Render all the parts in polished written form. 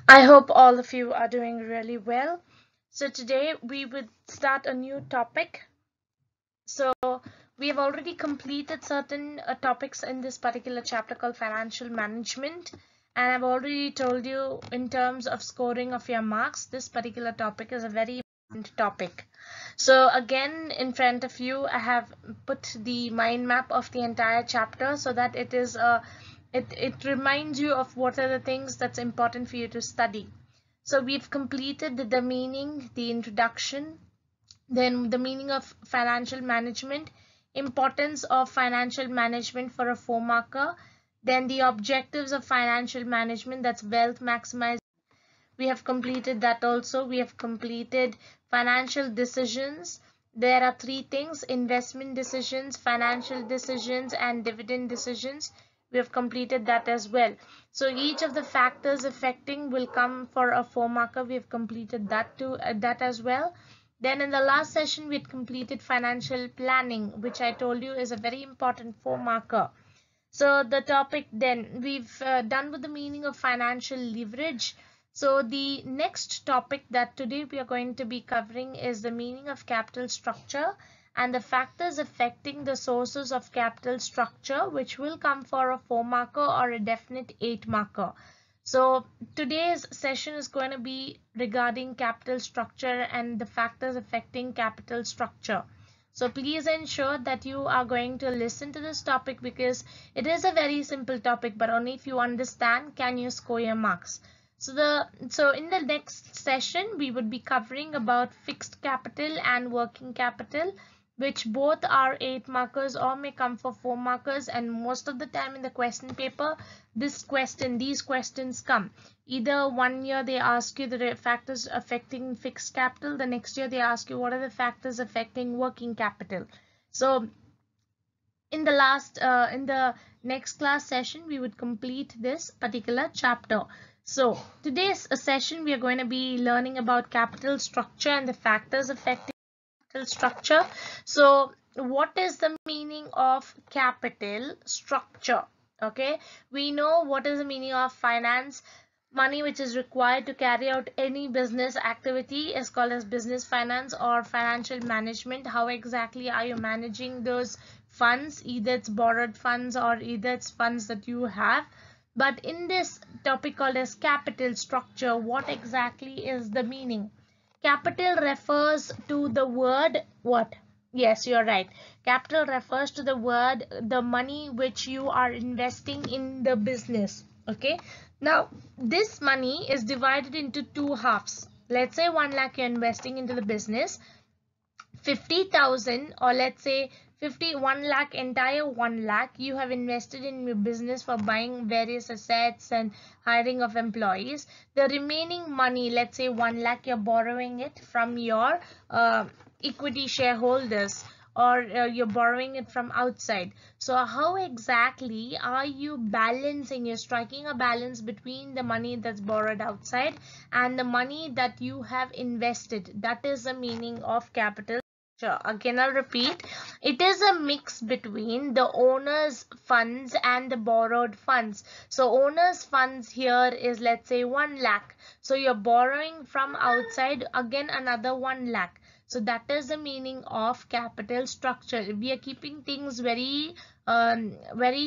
I hope all of you are doing really well. So today we would start a new topic. So we have already completed certain topics in this particular chapter called financial management. And I've already told you in terms of scoring of your marks, this particular topic is a very important topic. So again, in front of you, I have put the mind map of the entire chapter so that it reminds you of what are the things that's important for you to study. So we've completed the meaning, the introduction, then the meaning of financial management, importance of financial management for a 4 marker, then the objectives of financial management, that's wealth maximization. We have completed that also. We have completed financial decisions. There are three things: investment decisions, financial decisions, and dividend decisions. We have completed that as well. So each of the factors affecting will come for a 4 marker. We have completed that too, that as well. Then in the last session, we had completed financial planning, which I told you is a very important 4 marker. So the topic, then we've done with the meaning of financial leverage. So the next topic that today we are going to be covering is the meaning of capital structure and the factors affecting the sources of capital structure, which will come for a 4 marker or a definite 8 marker. So today's session is going to be regarding capital structure and the factors affecting capital structure. So please ensure that you are going to listen to this topic because it is a very simple topic, but only if you understand can you score your marks. So in the next session we would be covering about fixed capital and working capital, which both are 8 markers or may come for 4 markers, and most of the time in the question paper these questions come. Either one year they ask you the factors affecting fixed capital, the next year they ask you what are the factors affecting working capital. So in the next class session we would complete this particular chapter. So today's session we are going to be learning about capital structure and the factors affecting structure. So what is the meaning of capital structure? Okay, we know what is the meaning of finance. Money which is required to carry out any business activity is called as business finance or financial management. How exactly are you managing those funds? Either it's borrowed funds or either it's funds that you have. But in this topic called as capital structure, what exactly is the meaning? Capital refers to the word what? Yes, you're right. Capital refers to the word, the money which you are investing in the business. Okay. Now, this money is divided into two halves. Let's say 1 lakh you're investing into the business. 50,000, or let's say 51 lakh, entire 1 lakh you have invested in your business for buying various assets and hiring of employees. The remaining money, let's say 1 lakh, you're borrowing it from your equity shareholders, or you're borrowing it from outside. So how exactly are you balancing? You're striking a balance between the money that's borrowed outside and the money that you have invested. That is the meaning of capital. Sure. Again, I'll repeat. It is a mix between the owner's funds and the borrowed funds. So owner's funds here is, let's say, 1 lakh. So you're borrowing from outside again another 1 lakh. So that is the meaning of capital structure. We are keeping things very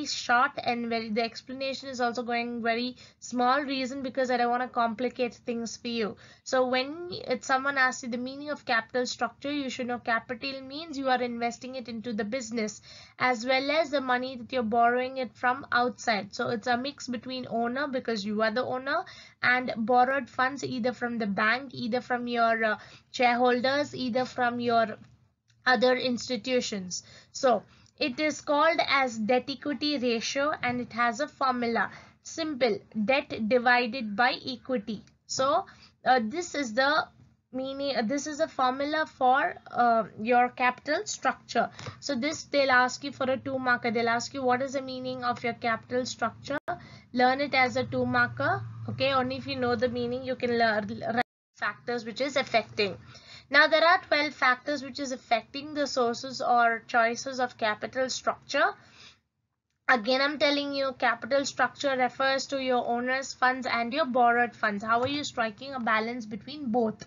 short, and the explanation is also going very small. Reason because I don't want to complicate things for you. So when someone asks you the meaning of capital structure, you should know capital means you are investing it into the business, as well as the money that you're borrowing it from outside. So it's a mix between owner, because you are the owner, and borrowed funds, either from the bank, either from your shareholders, either from your other institutions. So it is called as debt equity ratio, and it has a formula. Simple: debt divided by equity. So this is the meaning, this is a formula for your capital structure. So this, they'll ask you for a 2 marker. They'll ask you what is the meaning of your capital structure. Learn it as a 2 marker. Okay, only if you know the meaning you can learn factors which is affecting. Now there are 12 factors which is affecting the sources or choices of capital structure. Again, I'm telling you, capital structure refers to your owner's funds and your borrowed funds. How are you striking a balance between both?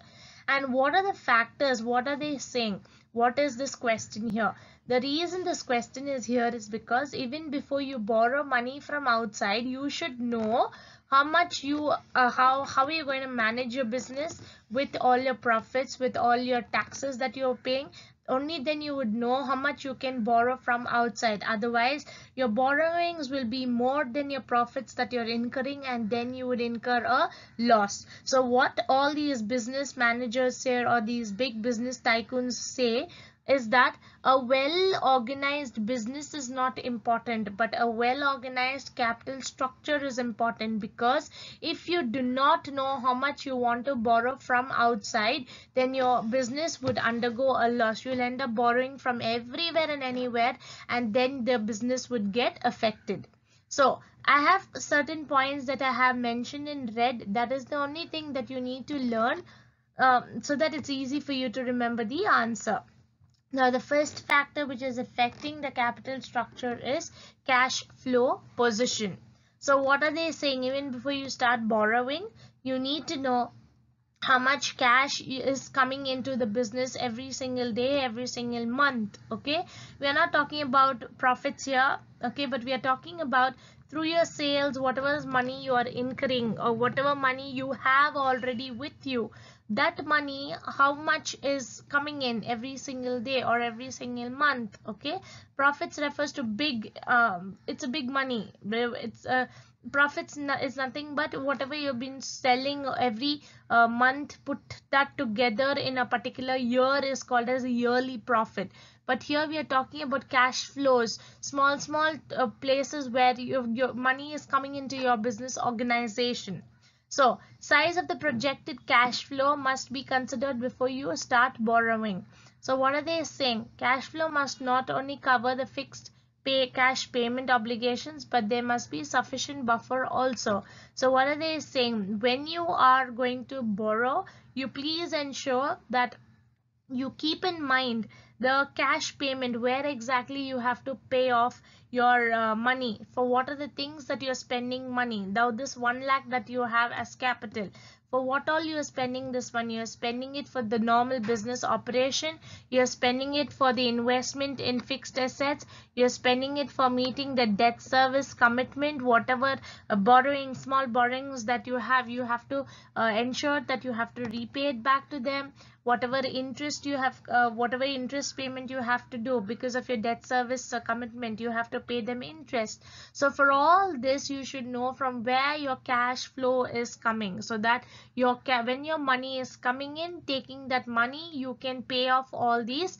And what are the factors? What are they saying? What is this question here? The reason this question is here is because even before you borrow money from outside, you should know how much you how are you going to manage your business with all your profits, with all your taxes that you're paying. Only then you would know how much you can borrow from outside. Otherwise, your borrowings will be more than your profits that you're incurring, and then you would incur a loss. So what all these business managers say, or these big business tycoons say, is that a well organized business is not important, but a well organized capital structure is important. Because if you do not know how much you want to borrow from outside, then your business would undergo a loss. You'll end up borrowing from everywhere and anywhere, and then the business would get affected. So I have certain points that I have mentioned in red. That is the only thing that you need to learn, so that it's easy for you to remember the answer. Now, the first factor which is affecting the capital structure is cash flow position. So what are they saying? Even before you start borrowing, you need to know how much cash is coming into the business every single day, every single month. Okay, we are not talking about profits here, okay, but we are talking about through your sales, whatever money you are incurring or whatever money you have already with you, that money, how much is coming in every single day or every single month. Okay, profits refers to big, it's a big money. It's a profits is nothing but whatever you've been selling every month, put that together in a particular year is called as a yearly profit. But here we are talking about cash flows, small places where your money is coming into your business organization. So size of the projected cash flow must be considered before you start borrowing. So what are they saying? Cash flow must not only cover the fixed cash payment obligations, but there must be sufficient buffer also. So what are they saying? When you are going to borrow, you please ensure that you keep in mind the cash payment, where exactly you have to pay off your money, for what are the things that you're spending money. Now this 1 lakh that you have as capital, for what all you are spending this money? You're spending it for the normal business operation, you're spending it for the investment in fixed assets, you're spending it for meeting the debt service commitment, whatever borrowing, small borrowings that you have to ensure that you have to repay it back to them. Whatever interest you have, whatever interest payment you have to do because of your debt service commitment, you have to pay them interest. So for all this, you should know from where your cash flow is coming, so that when your money is coming in, taking that money, you can pay off all these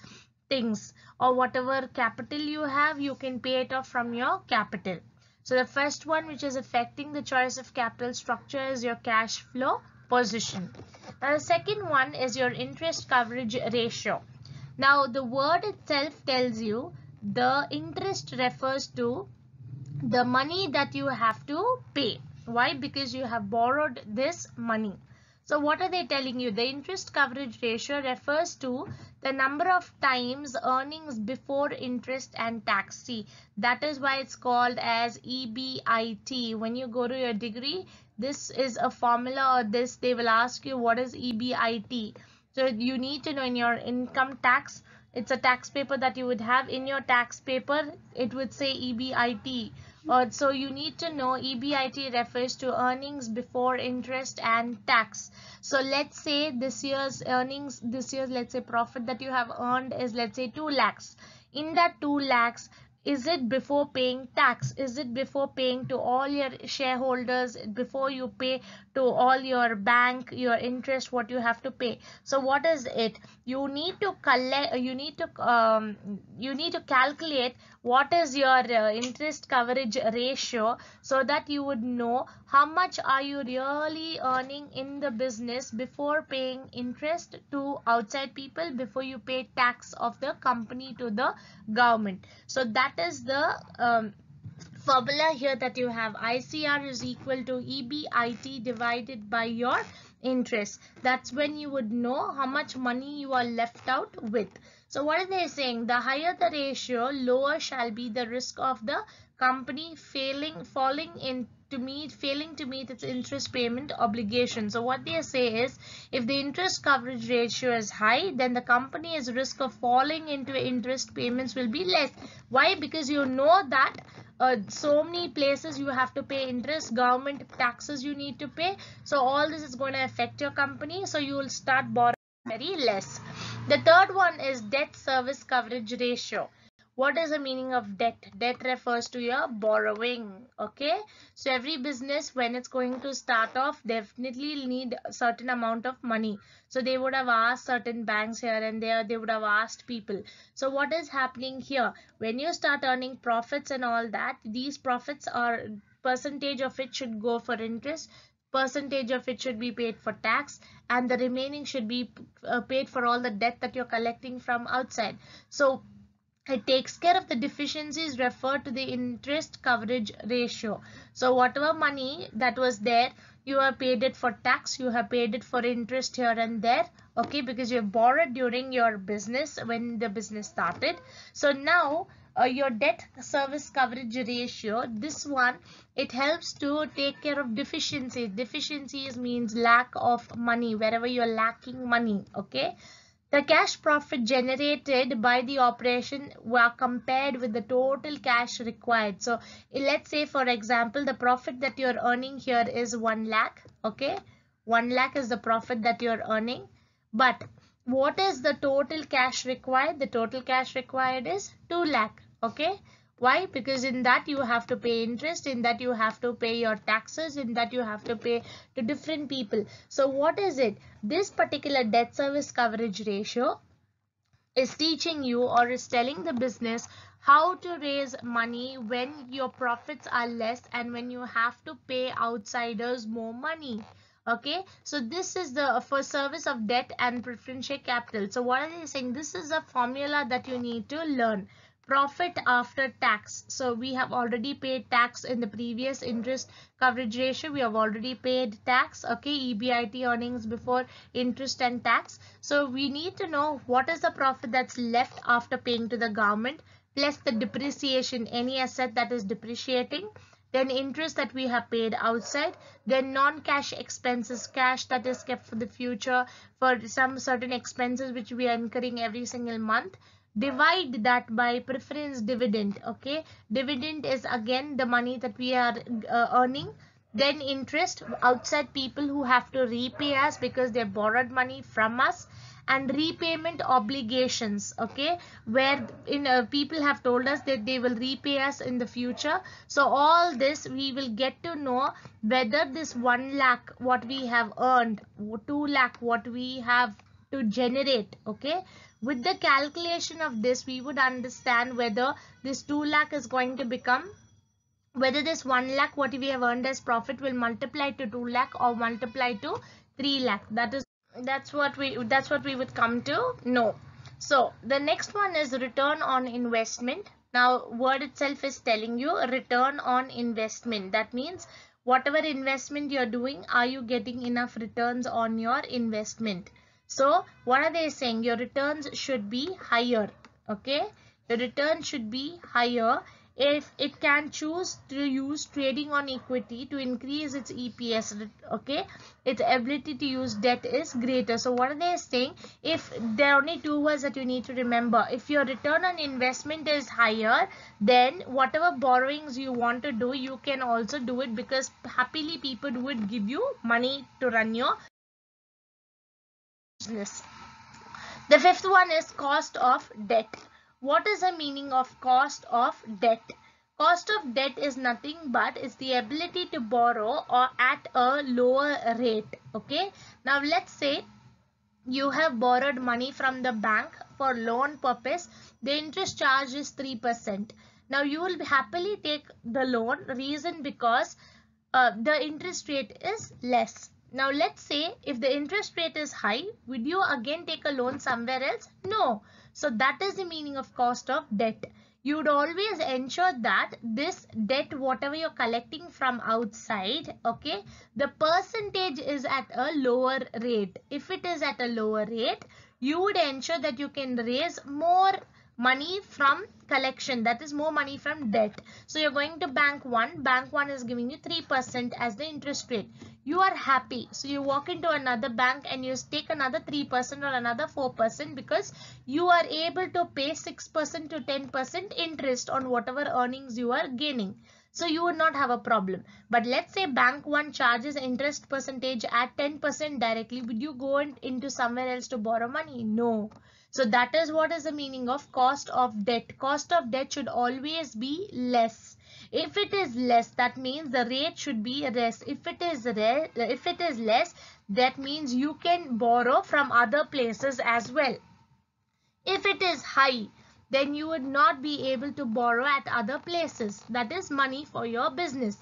things, or whatever capital you have, you can pay it off from your capital. So the first one which is affecting the choice of capital structure is your cash flow position. Now the second one is your interest coverage ratio. Now the word itself tells you the interest refers to the money that you have to pay. Why? Because you have borrowed this money. So what are they telling you? The interest coverage ratio refers to the number of times earnings before interest and tax. See, that is why it's called as EBIT. When you go to your degree, this is a formula, or this they will ask you what is EBIT. So you need to know in your income tax, it's a tax paper that you would have. In your tax paper, it would say EBIT. So you need to know EBIT refers to earnings before interest and tax. So let's say this year's earnings, let's say profit that you have earned is, let's say 2 lakhs. In that 2 lakhs, is it before paying tax? Is it before paying to all your shareholders, before you pay to all your bank, your interest, what you have to pay? So what is it? You need to collect, you need to calculate what is your interest coverage ratio, so that you would know how much are you really earning in the business before paying interest to outside people, before you pay tax of the company to the government. So that is the formula here that you have. ICR is equal to EBIT divided by your interest. That's when you would know how much money you are left out with. So what are they saying? The higher the ratio, lower shall be the risk of the company failing to meet its interest payment obligation. So what they say is, if the interest coverage ratio is high, then the company's risk of falling into interest payments will be less. Why? Because you know that so many places you have to pay interest, government taxes you need to pay. So all this is going to affect your company. So you will start borrowing very less. The third one is debt service coverage ratio. What is the meaning of debt? Debt refers to your borrowing. Okay, so every business, when it's going to start off, definitely need a certain amount of money. So they would have asked certain banks here and there, they would have asked people. So what is happening here? When you start earning profits and all that, these profits are, percentage of it should go for interest, percentage of it should be paid for tax, and the remaining should be paid for all the debt that you're collecting from outside. So it takes care of the deficiencies referred to the interest coverage ratio. So whatever money that was there, you have paid it for tax, you have paid it for interest here and there, okay, because you have borrowed during your business when the business started. So now your debt service coverage ratio, this one, it helps to take care of deficiencies. Deficiencies means lack of money, wherever you're lacking money, okay. The cash profit generated by the operation were compared with the total cash required. So let's say, for example, the profit that you're earning here is 1 lakh. Okay, 1 lakh is the profit that you're earning. But what is the total cash required? The total cash required is 2 lakh. Okay. Why? Because in that you have to pay interest, in that you have to pay your taxes, in that you have to pay to different people. So what is it? This particular debt service coverage ratio is teaching you, or is telling the business how to raise money when your profits are less and when you have to pay outsiders more money. Okay, so this is the for service of debt and preferential capital. So what are they saying? This is a formula that you need to learn. Profit after tax. So we have already paid tax in the previous interest coverage ratio. We have already paid tax. Okay, EBIT, earnings before interest and tax. So we need to know what is the profit that's left after paying to the government, plus the depreciation, any asset that is depreciating, then interest that we have paid outside, then non-cash expenses, cash that is kept for the future for some certain expenses which we are incurring every single month. Divide that by preference dividend. Okay, dividend is again the money that we are earning. Then interest, outside people who have to repay us because they borrowed money from us, and repayment obligations, okay, where in people have told us that they will repay us in the future. So all this we will get to know whether this 1 lakh what we have earned, 2 lakh what we have to generate, okay. With the calculation of this, we would understand whether this 2 lakh is going to become, whether this 1 lakh what we have earned as profit will multiply to 2 lakh or multiply to 3 lakh. That's what we would come to know. So the next one is return on investment. Now word itself is telling you return on investment. That means whatever investment you're doing, are you getting enough returns on your investment? So what are they saying? Your returns should be higher. Okay, the return should be higher if it can choose to use trading on equity to increase its EPS. Okay, its ability to use debt is greater. So what are they saying? If there are only two words that you need to remember, if your return on investment is higher, then whatever borrowings you want to do, you can also do it, because happily people would give you money to run your business. The fifth one is cost of debt. What is the meaning of cost of debt? Cost of debt is nothing but is the ability to borrow or at a lower rate. Okay. Now let's say you have borrowed money from the bank for loan purpose. The interest charge is 3%. Now you will happily take the loan, reason because the interest rate is less. Now let's say if the interest rate is high, would you again take a loan somewhere else? No. So that is the meaning of cost of debt. You would always ensure that this debt, whatever you're collecting from outside, okay, the percentage is at a lower rate. If it is at a lower rate, you would ensure that you can raise more money from collection, that is more money from debt. So you're going to bank 1 is giving you 3% as the interest rate. You are happy, so you walk into another bank and you take another 3% or another 4% because you are able to pay 6% to 10% interest on whatever earnings you are gaining. So you would not have a problem. But let's say bank 1 charges interest percentage at 10% directly. Would you go into somewhere else to borrow money? No. So that is what is the meaning of cost of debt. Cost of debt should always be less. If it is less, that means the rate should be less. If it is less, that means you can borrow from other places as well. If it is high, then you would not be able to borrow at other places. That is money for your business.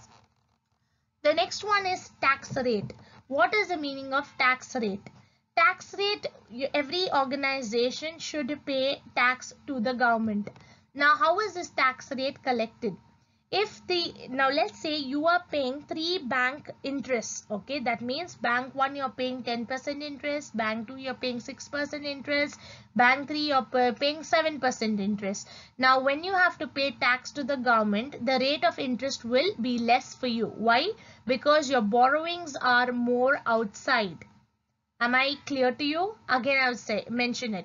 The next one is tax rate. What is the meaning of tax rate? Tax rate, every organization should pay tax to the government. Now, how is this tax rate collected? Now let's say you are paying 3 bank interests, okay, that means bank 1 you're paying 10% interest, bank 2 you're paying 6% interest, bank 3 you're paying 7% interest. Now when you have to pay tax to the government, the rate of interest will be less for you. Why? Because your borrowings are more outside. Am I clear to you? Again I'll mention it.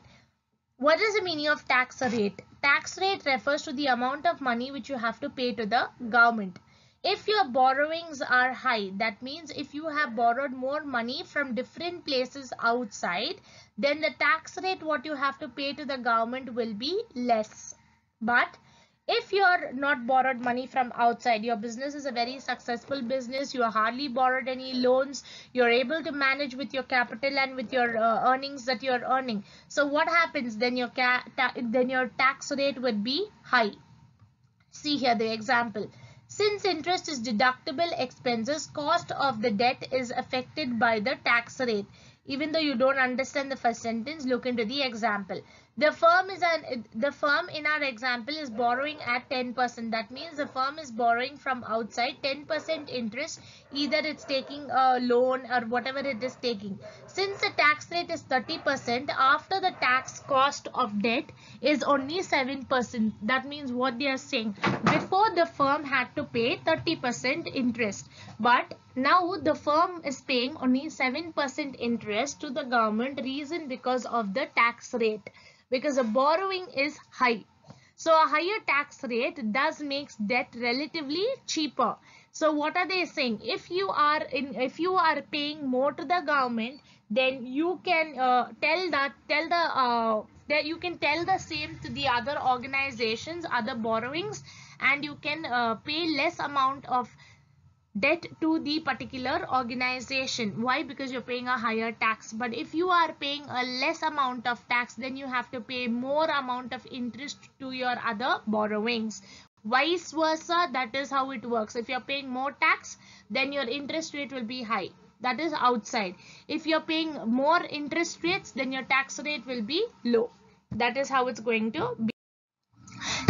What is the meaning of tax rate? Tax rate refers to the amount of money which you have to pay to the government. If your borrowings are high, that means if you have borrowed more money from different places outside, then the tax rate what you have to pay to the government will be less. But if you're not borrowed money from outside, your business is a very successful business, you hardly borrowed any loans, you're able to manage with your capital and with your earnings that you're earning. So what happens? Then your tax rate would be high. See here the example. Since interest is deductible expenses, cost of the debt is affected by the tax rate. Even though you don't understand the first sentence, look into the example. The firm in our example is borrowing at 10%. That means the firm is borrowing from outside 10% interest. Either it's taking a loan or whatever it is taking. Since the tax rate is 30%, after the tax cost of debt is only 7%. That means what they are saying, before the firm had to pay 30% interest, but now the firm is paying only 7% interest to the government. Reason because of the tax rate, because the borrowing is high. So a higher tax rate does makes debt relatively cheaper. So what are they saying? If you are paying more to the government, then you can tell the same to the other organizations, other borrowings, and you can pay less amount of debt to the particular organization. Why? Because you're paying a higher tax. But if you are paying a less amount of tax, then you have to pay more amount of interest to your other borrowings. Vice versa, that is how it works. If you're paying more tax, then your interest rate will be high. That is outside. If you're paying more interest rates, then your tax rate will be low. That is how it's going to be.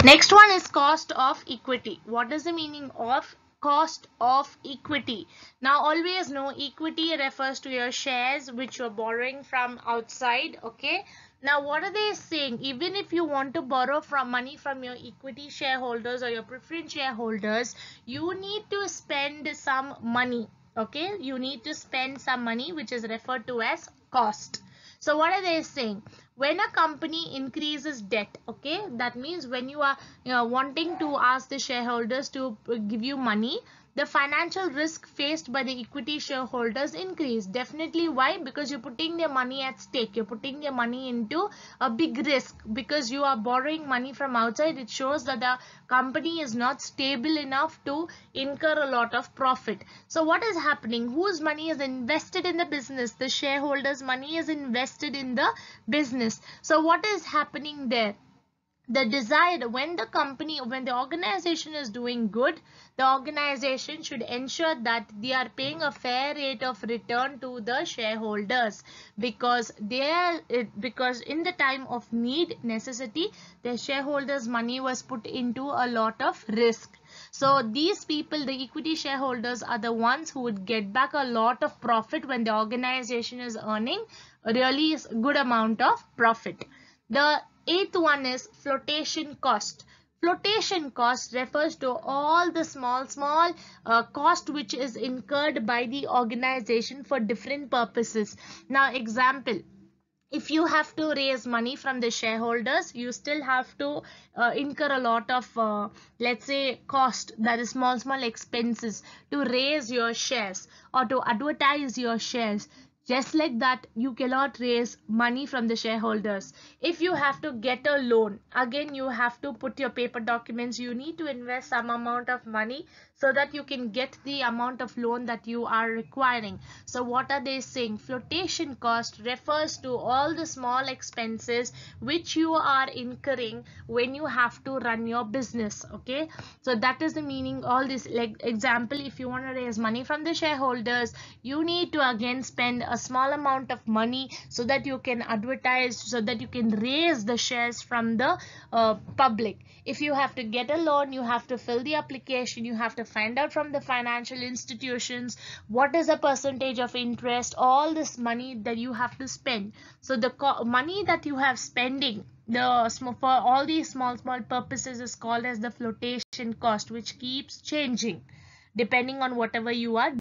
Next one is cost of equity. What is the meaning of cost of equity? Now always know equity refers to your shares which you're borrowing from outside. Okay. Now what are they saying? Even if you want to borrow money from your equity shareholders or your preference shareholders, you need to spend some money. Okay. You need to spend some money which is referred to as cost. So what are they saying? When a company increases debt, okay, that means when you are wanting to ask the shareholders to give you money, the financial risk faced by the equity shareholders increase. Definitely. Why? Because you're putting their money at stake. You're putting their money into a big risk because you are borrowing money from outside. It shows that the company is not stable enough to incur a lot of profit. So what is happening? Whose money is invested in the business? The shareholders' money is invested in the business. So what is happening there? The desire, when the organization is doing good, the organization should ensure that they are paying a fair rate of return to the shareholders, because in the time of need, necessity, the shareholders' money was put into a lot of risk. So these people, the equity shareholders, are the ones who would get back a lot of profit when the organization is earning really good amount of profit. The eighth one is flotation cost. Flotation cost refers to all the small cost which is incurred by the organization for different purposes. Now example, if you have to raise money from the shareholders, you still have to incur a lot of let's say cost, that is small expenses to raise your shares or to advertise your shares. Just like that, you cannot raise money from the shareholders. If you have to get a loan, again you have to put your paper documents, you need to invest some amount of money so that you can get the amount of loan that you are requiring. So what are they saying? Flotation cost refers to all the small expenses which you are incurring when you have to run your business. Okay, so that is the meaning. All this, like example, if you want to raise money from the shareholders, you need to again spend a small amount of money so that you can advertise, so that you can raise the shares from the public. If you have to get a loan, you have to fill the application, you have to find out from the financial institutions what is the percentage of interest, all this money that you have to spend. So the money that you have spending for all these small purposes is called as the flotation cost, which keeps changing depending on whatever you are.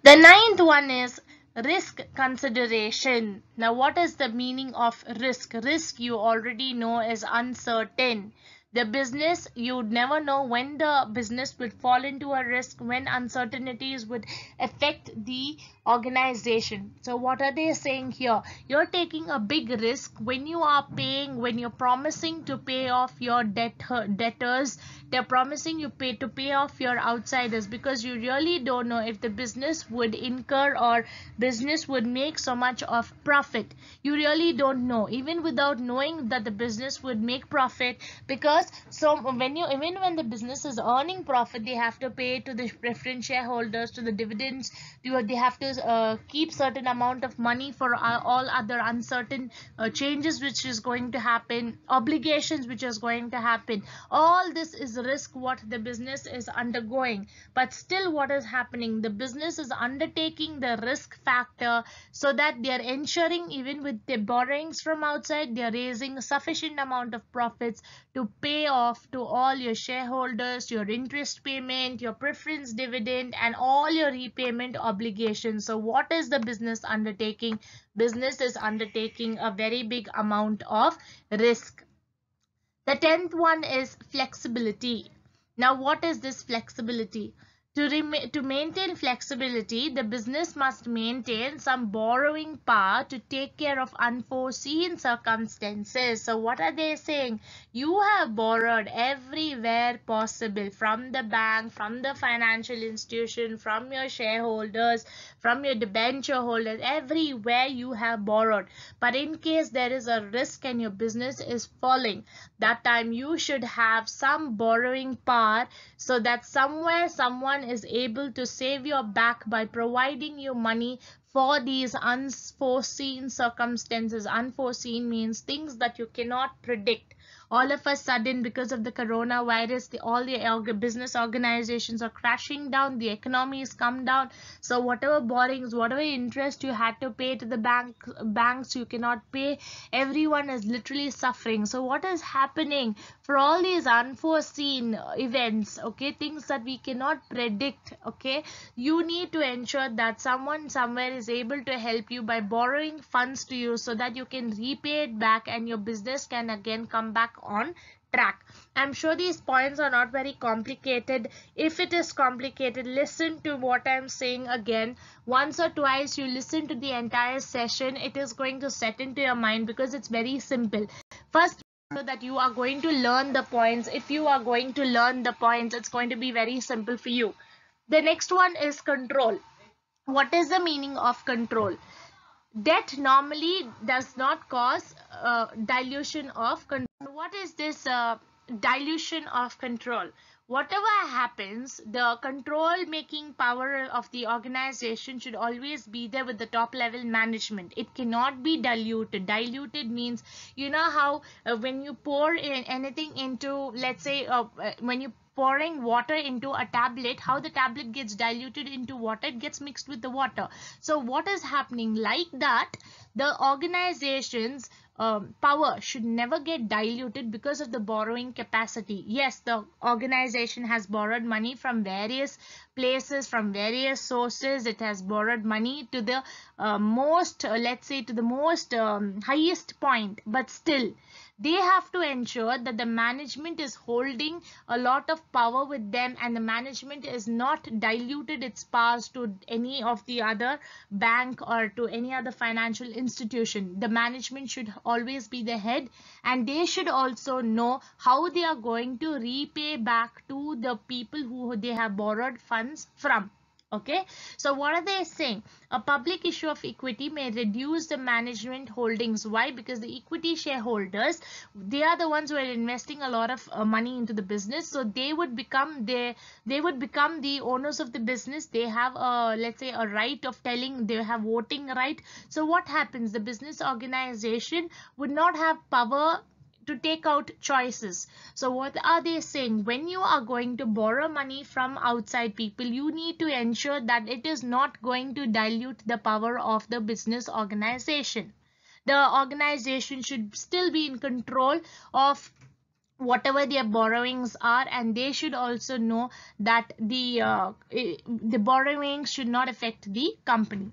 The ninth one is risk consideration. Now, what is the meaning of risk? Risk, you already know, is uncertain. The business, you'd never know when the business would fall into a risk, when uncertainties would affect the organization. So what are they saying here? You're taking a big risk when you are paying, when you're promising to pay off your debtors. They're promising you to pay off your outsiders, because you really don't know if the business would incur or business would make so much of profit. You really don't know, even without knowing that the business would make profit, because so even when the business is earning profit, they have to pay to the preference shareholders, to the dividends. They have to keep certain amount of money for all other uncertain changes which is going to happen, obligations which is going to happen. All this is risk what the business is undergoing. But still, what is happening? The business is undertaking the risk factor so that they are ensuring, even with the borrowings from outside, they are raising sufficient amount of profits to pay off to all your shareholders, your interest payment, your preference dividend, and all your repayment obligations. So what is the business undertaking? Business is undertaking a very big amount of risk. The 10th one is flexibility. Now, what is this flexibility? To maintain flexibility, the business must maintain some borrowing power to take care of unforeseen circumstances. So what are they saying? You have borrowed everywhere possible, from the bank, from the financial institution, from your shareholders, from your debenture holders, everywhere you have borrowed. But in case there is a risk and your business is falling, that time you should have some borrowing power, so that somewhere someone is able to save your back by providing you money for these unforeseen circumstances. Unforeseen means things that you cannot predict. All of a sudden, because of the coronavirus, all the business organizations are crashing down, the economy has come down. So whatever borrowings, whatever interest you had to pay to the banks, you cannot pay. Everyone is literally suffering. So what is happening? For all these unforeseen events, okay, things that we cannot predict, okay, you need to ensure that someone somewhere is able to help you by borrowing funds to you, so that you can repay it back and your business can again come back on track. I'm sure these points are not very complicated. If it is complicated, listen to what I'm saying again. Once or twice you listen to the entire session, it is going to set into your mind, because it's very simple. First, so that you are going to learn the points. If you are going to learn the points, it's going to be very simple for you. The next one is control. What is the meaning of control? Debt normally does not cause dilution of control. What is this dilution of control? Whatever happens, the control making power of the organization should always be there with the top level management. It cannot be diluted. Diluted means, you know how when you pour in anything into, let's say when you pouring water into a tablet, how the tablet gets diluted into water, it gets mixed with the water. So what is happening? Like that, the organization's power should never get diluted because of the borrowing capacity. Yes, the organization has borrowed money from various places, from various sources. It has borrowed money to the most, let's say, to the most highest point, but still they have to ensure that the management is holding a lot of power with them, and the management is not diluted its powers to any of the other bank or to any other financial institution. The management should always be the head, and they should also know how they are going to repay back to the people who they have borrowed funds from. Okay, so what are they saying? A public issue of equity may reduce the management holdings. Why? Because the equity shareholders, they are the ones who are investing a lot of money into the business, so they would become the owners of the business. They have a, let's say, a right of telling, they have voting right. So what happens? The business organization would not have power to take out choices. So what are they saying? When you are going to borrow money from outside people, you need to ensure that it is not going to dilute the power of the business organization. The organization should still be in control of whatever their borrowings are, and they should also know that the borrowings should not affect the company.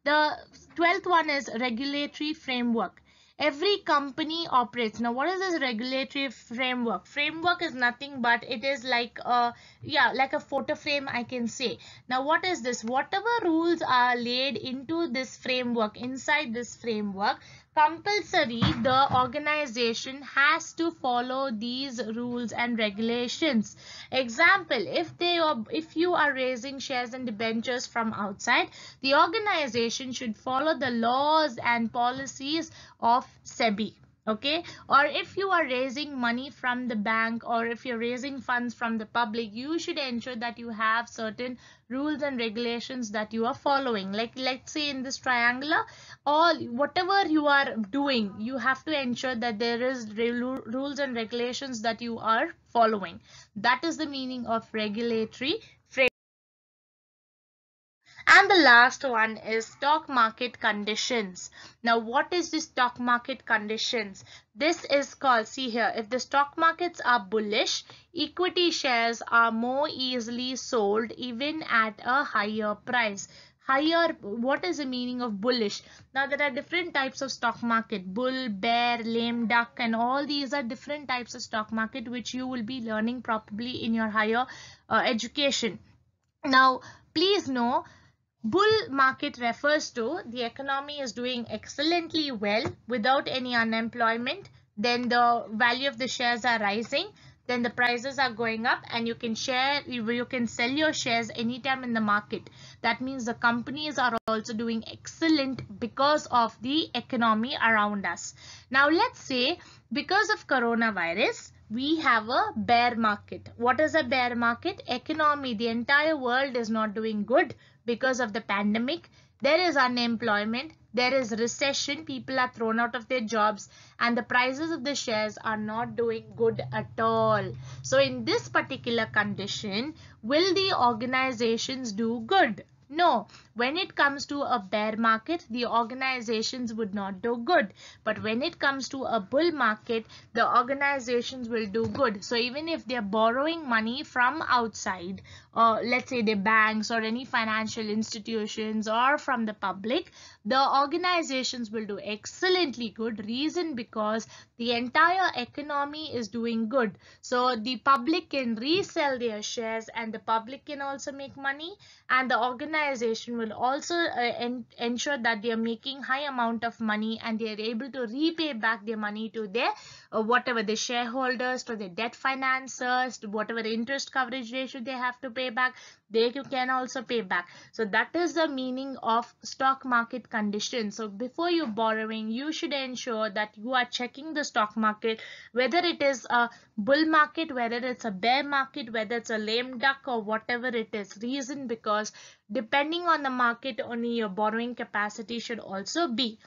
The 12th one is regulatory framework. Every company operates. Now what is this regulatory framework? Framework is nothing but it is like a, yeah, like a photo frame, I can say. Now what is this? Whatever rules are laid into this framework, inside this framework, compulsory the organization has to follow these rules and regulations. Example, if you are raising shares and debentures from outside, the organization should follow the laws and policies of SEBI. Okay, or if you are raising money from the bank, or if you're raising funds from the public, you should ensure that you have certain rules and regulations that you are following. Like, let's say in this triangular, all whatever you are doing, you have to ensure that there is rules and regulations that you are following. That is the meaning of regulatory framework. And the last one is stock market conditions. Now, what is the stock market conditions? This is called, see here, if the stock markets are bullish, equity shares are more easily sold even at a higher price. Higher, what is the meaning of bullish? Now there are different types of stock market: bull, bear, lame duck, and all these are different types of stock market which you will be learning probably in your higher education. Now please know, bull market refers to the economy is doing excellently well without any unemployment. Then the value of the shares are rising. Then the prices are going up, and you can sell your shares anytime in the market. That means the companies are also doing excellent because of the economy around us. Now let's say because of coronavirus, we have a bear market. What is a bear market? Economy, the entire world is not doing good because of the pandemic. There is unemployment, there is recession, people are thrown out of their jobs, and the prices of the shares are not doing good at all. So in this particular condition, will the organizations do good? No. When it comes to a bear market, the organizations would not do good. But when it comes to a bull market, the organizations will do good. So even if they're borrowing money from outside, let's say the banks or any financial institutions or from the public, the organizations will do excellently good. Reason because the entire economy is doing good. So the public can resell their shares, and the public can also make money, and the organization will also ensure that they are making high amount of money, and they are able to repay back their money to their whatever the shareholders, to their debt financiers, to whatever interest coverage ratio they have to pay back, they can also pay back. So that is the meaning of stock market conditions. So before you borrowing, you should ensure that you are checking the stock market, whether it is a bull market, whether it's a bear market, whether it's a lame duck, or whatever it is. Reason because depending on the market, only your borrowing capacity should also be.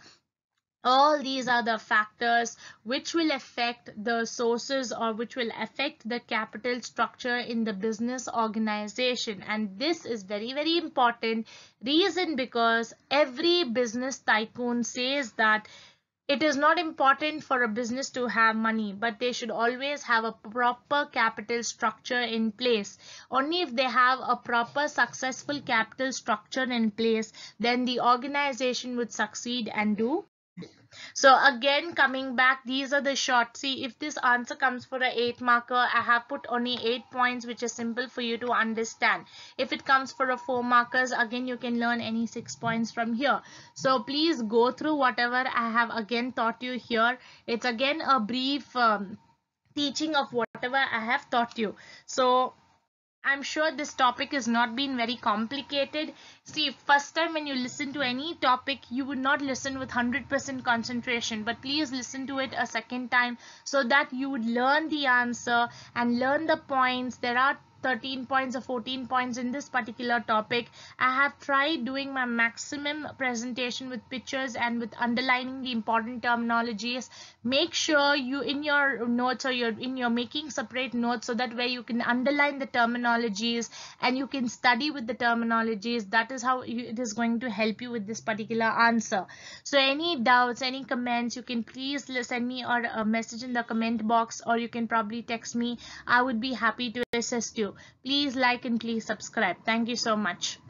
All these are the factors which will affect the sources or which will affect the capital structure in the business organization. And this is very, very important reason, because every business tycoon says that it is not important for a business to have money, but they should always have a proper capital structure in place. Only if they have a proper successful capital structure in place, then the organization would succeed and do. So again, coming back, these are the short. See, if this answer comes for a 8 marker, I have put only 8 points, which is simple for you to understand. If it comes for a 4 markers, again, you can learn any 6 points from here. So please go through whatever I have again taught you here. It's again a brief teaching of whatever I have taught you. So I'm sure this topic has not been very complicated. See, first time when you listen to any topic, you would not listen with 100% concentration, but please listen to it a second time so that you would learn the answer and learn the points. There are 13 points or 14 points in this particular topic. I have tried doing my maximum presentation with pictures and with underlining the important terminologies. Make sure you in your notes or you're making separate notes, so that way you can underline the terminologies and you can study with the terminologies. That is how it is going to help you with this particular answer. So any doubts, any comments, you can please send me or a message in the comment box, or you can probably text me. I would be happy to assist you. Please like and please subscribe. Thank you so much.